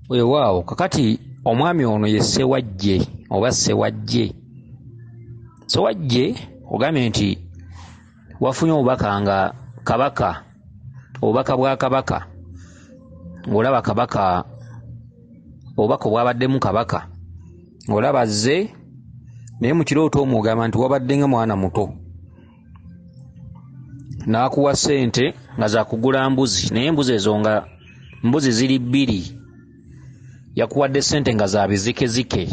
Weewaawo kakati omwami ono ye Ssewajje oba Ssewajje. Ssewajje ogambye nti wafunye obubaka nga kabaka, obubaka bwa kabaka, ng'olaba kabaka, obubaka obwabaddemu kabaka ng'olaba azze, naye mu kirooto omugamba nti wabadde nga mwana muto, n'akuwa ssente nga za kugula mbuzi, naye embuzi ezo nga mbuzi ziri bbiri, yakuwadde ssente nga za bizikezike.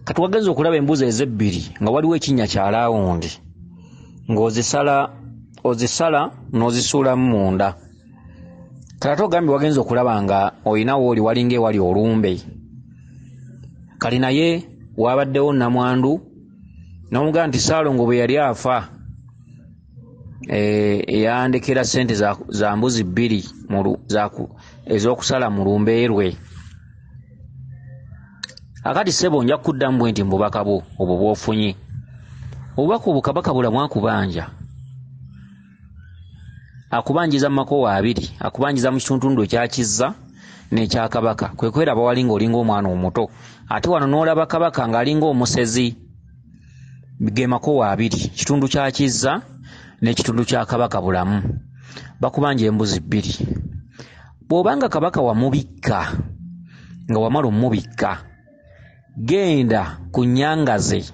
Kati wagenza okulaba embuzi ez'ebbiri nga waliwo ekinnya kya laawundi ng'ozisala n'ozisuulamu munda. Kati ate ogambye wagenza okulaba nga olinawo oli walinga ewali olumbe. Kali naye wabaddewo nnamwandu n'omugamba nti Ssaalongo bwe yali afa eyandekera ssente za mbuzi bbiri ez'okusala mu lumbe lwe. Akati ssebo nja kuddamu bwe nti mbubaka bwo obwo bw'ofunye. Obubaka obwo kabaka bulamu akubanja. Akubanjiza mu makowa abiri, akubanjiza mu kitundu ekya Kizza n'ekya Kabaka. Kwe kweraba walinga olinga omwana omuto. Ate wano n'olaba kabaka ng'alinga omusezi. Ge makowa abiri, kitundu kya Kizza n'ekitundu kya Kabaka bulamu. Bakubanja embuzi bbiri. Bw'obanga kabaka wamubikka, nga wamala omubikka, genda ku nnyangaze,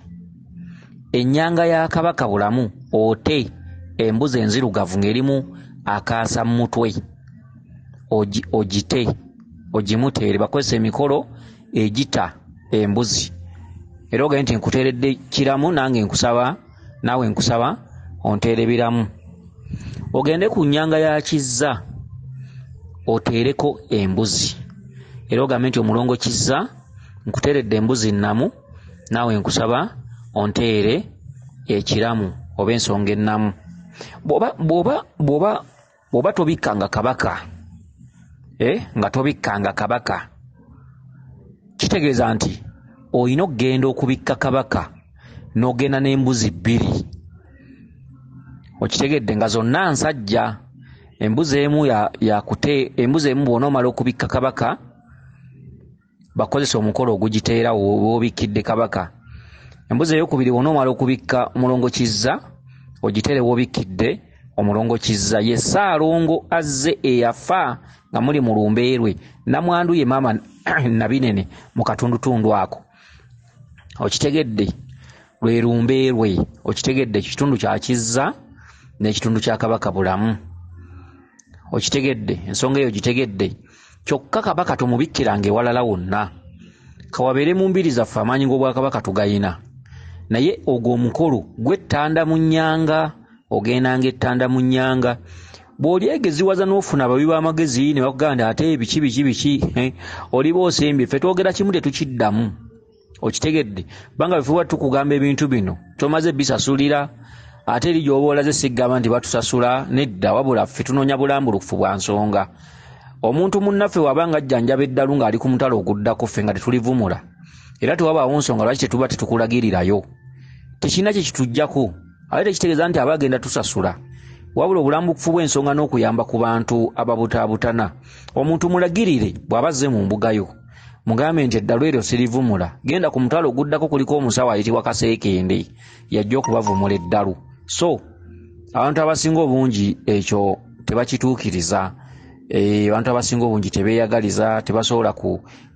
ennyanga ya kabaka bulamu, ote embuzi enzirugavu ng'erimu akaasa mu mutwe, ogite ogimuteere, bakozesa emikolo egita embuzi. Era ogaye nti nkuteeredde kiramu nange nkusaba, naawe nkusaba onteere biramu. Ogende ku nnyanga ya Kizza oteereko embuzi. Era ogambe nti omulongo Kizza nkuteeredde embuzi nnamu, naawe nkusaba onteere ekiramu oba ensonga ennamu. Bw'oba tobikkanga kabaka, nga tobikkanga kabaka, kitegeeza nti olina okugenda okubikka kabaka n'ogenda n'embuzi bbiri. Okitegedde nga zonna nsajja. Embuzi emu embuzi emu bw'onoomala okubikka kabaka, bakozesa omukolo ogugiteera w'obikkidde kabaka. Embuzi ey'okubiri bw'onoomala okubikka omulongo Kizza, ogiteere w'obikkidde omulongo Kizza. Ye Ssaalongo azze eyafa nga muli mu lumbe lwe, nnamwandu ye maama Nabinene mu katundutundu ako. Okitegedde lwe lumbe lwe, okitegedde kitundu kya Kizza n'ekitundu kya Kabaka bulamu. Okitegedde, ensonga eyo gitegedde. Kyokka kabaka tumubikkiranga ewalala wonna. Kawabeere mu mbiri zaffe amaanyi g'Obwakabaka tugayina. Naye ogwo omukolo gw'ettanda mu nnyanga, ogendanga ettanda mu nnyanga. Bw'olyegeziwaza n'ofuna ababi b'amagezi ne bakugamba nti ate biki oliba osembye, ffe twogera kimu tetukiddamu. Okitegedde, banga bwe tukugamba ebintu bino tomaze bisasulira, ate eri gy'oba olaze sigamba nti batusasula, nedda, wabula ffe tunoonya bulambulukufu bwa nsonga. Omuntu munnaffe wabanga ajjanjaba eddalu ng'ali ku mutalo oguddako, ffe nga tetulivumula, era tewabaawo nsonga lwaki tetuba tetukulagirirayo, tekirina kye kituggyako. Ate tekitegeeza nti aba agenda tusasula, wabula obulambukufu bw'ensonga n'okuyamba ku bantu ababutaabutana. Omuntu mulagirire bw'aba azze mu mbugayo, mugambe nti eddalu eryo sirivumula, genda ku mutalo oguddako, kuliko omusawo ayitibwa Kaseekende yajja okubavumula eddalu. So abantu abasinga obungi ekyo tebakituukiriza. Abantu abasinga obungi tebeeyagaliza, tebasobola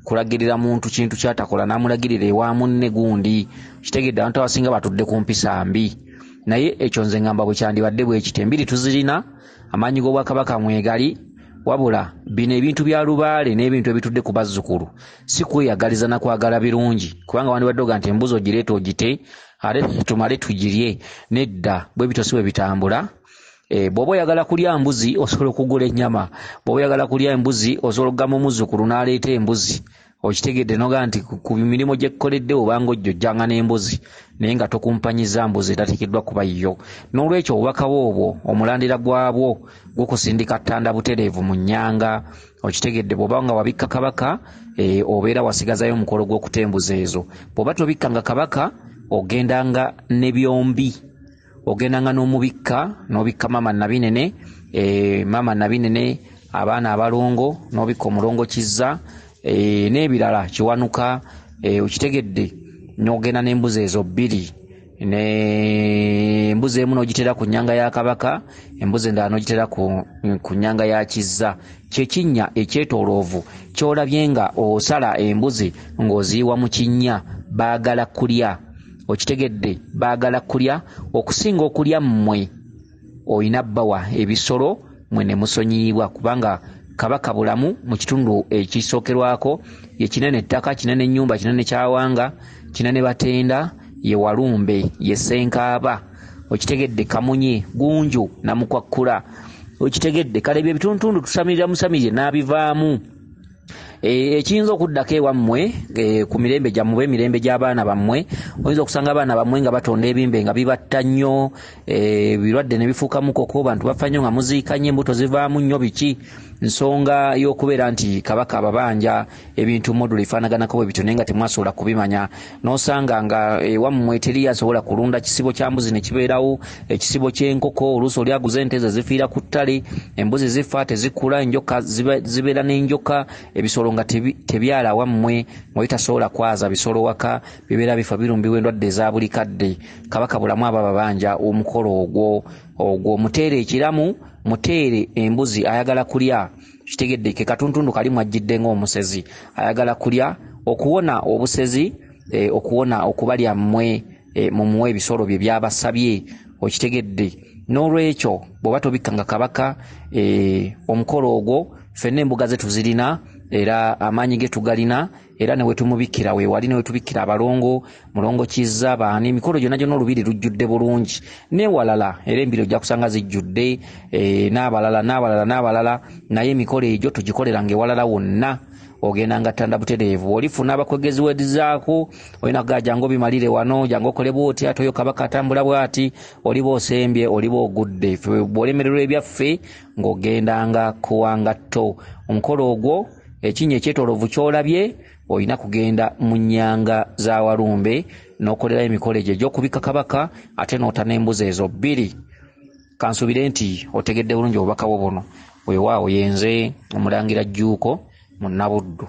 kulagirira muntu kintu kyatakola n'amulagirira ewa munne gundi. Kitegedde abantu abasinga batudde ku mpisa mbi. Naye ekyo nze ngamba bwe kyandibadde bwe kiti, embiri tuzirina, amaanyi g'Obwakabaka mwegali, wabula bino ebintu bya lubaale n'ebintu ebitudde ku bazzukulu si kweyagaliza na kwagala birungi, kubanga wandibadde oga nti embuzi ogireeta ogite ate tumale tugirye. Nedda, bwe bito si bwe bitambula. Bw'oba oyagala kulya mbuzi osobola okugula ennyama, bw'oba oyagala kulya embuzi osobola okugamba omuzzukulu n'aleeta embuzi. Okitegedde noga nti ku mirimu gye kukoledde obanga ojjojjanga n'embuzi naye nga tokumpanyiza mbuzi etateekeddwa kuba yo. N'olwekyo obubaka bwobwo omulandira gwabwo gukusindika ttanda butereevu mu nnyanga. Okitegedde, bw'oba nga wabikka kabaka obeera wasigazayo omukolo gw'okutembuza ezo. Bw'oba tobikkanga kabaka ogendanga ne byombi, ogendanga n'omubikka, n'obikka maama Nabinene, maama Nabinene, abaana abalongo, n'obikka omulongo Kizza, n'ebirala kiwanuka okitegedde n'ogenda n'embuzi ezo bbiri embuzi emu n'ogitera ku nnyanga ya Kabaka embuzi endala n'ogitera ku nnyanga ya Kizza kyekinnya ekyetooloovu kyolabye nga osala embuzi ng'oziyiwa mu kinnya baagala kulya okitegedde baagala kulya okusinga okulya mmwe olina bbawa ebisolo mwe ne musonyiibwa kubanga Kabaka bulamu mu kitundu ekisookerwako ye kinene ettaka kinene ennyumba kinene kyawanga kinene batenda ye Walumbe ye Ssenkaaba okitegedde Kamunye Gunju Namukwakkula okitegedde kale bye bituntundu tusamirira musamirire n'abivaamu ekiyinza okuddako ewammwe ku mirembe gyammwe emirembe gy'abaana bammwe oyinza okusanga abaana bammwe nga batonda ebimbe nga bibatta nnyo ebirwadde ne bifuuka mukoko bantu bafa nnyo nga muziikanye embuto zivaamu nnyo biki nsonga y'okubeera nti Kabaka ababanja ebintu modulo efaanaganako bwe bityo naye nga temwasobola kubimanya n'osanga nga ewammwe teri asobola kulunda kisibo kya mbuzi ne kibeerawo ekisibo ky'enkoko oluusi oli aguza ente ze zifiira ku ttale embuzi zifa tezikula enjoka zibeera n'enjoka ebisolo nga tebyala wammwe nga bitasobola kwaza bisolo waka bibeera bifa birumbiwa endwadde eza buli kadde Kabaka bulamu aba babanja omukolo ogwo muteere ekiramu muteere embuzi ayagala kulya kitegedde ke katuntundu kalimu ajjidde ng'omusezi ayagala kulya okuwona obusezi okuwona okubalya mmwe mumuwe ebisolo bye byabasabye okitegedde n'olwekyo bw'oba tobikkanga Kabaka omukolo ogwo ffenna embuga ze tuzirina era amaanyi ge tugalina era ne wetumubikkira weewali ne wetubikkira abalongo mulongo Kizza baani emikolo gyonna gyonna olubiri lujjudde bulungi n'ewalala era embiro ojja kusanga zijjudde n'abalala naye emikolo egyo tugikoleranga ewalala wonna ogenda nga ttanda butereevu olifuna abakwegezi wedizaako olina kugaa jangu bimalire wano jangu okole bw'oti ate oyo Kabaka atambula bw'ati oliba osembye oliba ogudde bw'olemererwa ebyaffe ng'ogendanga kuwangatto omukolo ogwo ekinnya ekyetooloovu kyolabye olina kugenda mu nnyanga za Walumbe n'okolerayo emikolo egyo egy'okubika Kabaka ate n'ota n'embuzi ezo bbiri kansuubire nti otegedde bulungi obubaka bwo buno weewaawo yenze Omulangira Jjuuko Munabuddu.